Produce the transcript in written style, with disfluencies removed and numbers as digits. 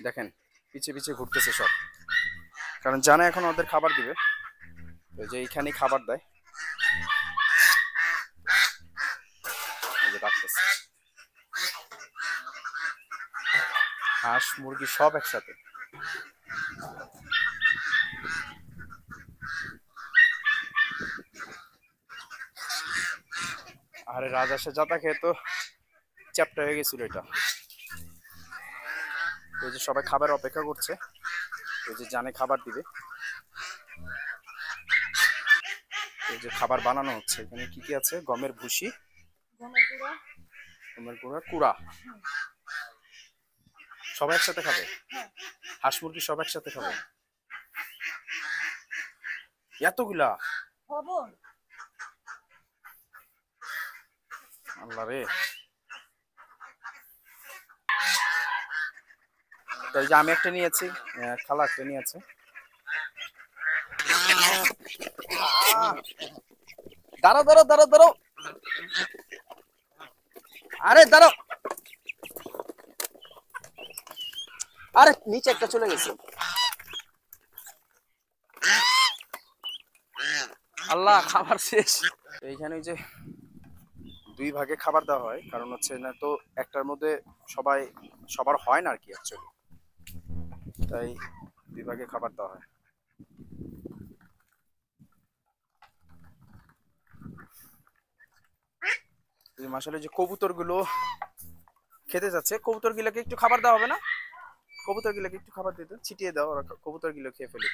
দেখেন পিছে পিছে ঘুরতেছে সব, কারণ জানে এখন ওদের খাবার দিবে। ওই যে এইখানেই খাবার দেয়, এই যে ডাকতেছে। হাঁস মুরগি সব একসাথে। আরে রাজহাঁসের জাতা খেয়ে তো চ্যাপ্টা হয়ে গেছিল এটা। এই যে সবাই খাবার অপেক্ষা করছে, এই যে জানে খাবার দিবে। এই যে খাবার বানানো হচ্ছে, এখানে কি কি আছে, গমের ভুসি, গমের গুঁড়া, কুড়া, সব একসাথে খাবে। হাঁস মুরগি সব একসাথে খাবে এতগুলা? আল্লাহ রে। তো এই যে আমি একটা নিয়েছি, খালা একটা নিয়েছে। দাঁড়াও দাঁড়াও দাঁড়াও দাঁড়াও, আরে দাঁড়াও, আরে নিচে একটা চলে গেছে। আল্লাহ, খাবার শেষ। এইখানে ওই যে দুই ভাগে খাবার দেওয়া হয়, কারণ হচ্ছে না তো একটার মধ্যে সবাই সবার হয় না আর কি অ্যাকচুয়ালি, তাই দুই ভাগে খাবার দেওয়া হয়। আসলে যে কবুতর গুলো খেতে যাচ্ছে, কবুতর গুলোকে একটু খাবার দেওয়া হবে না? কবুতর গুলোকে একটু খাবার দিতে ছিটিয়ে দাও, ওরা কবুতর গুলো খেয়ে ফেলে।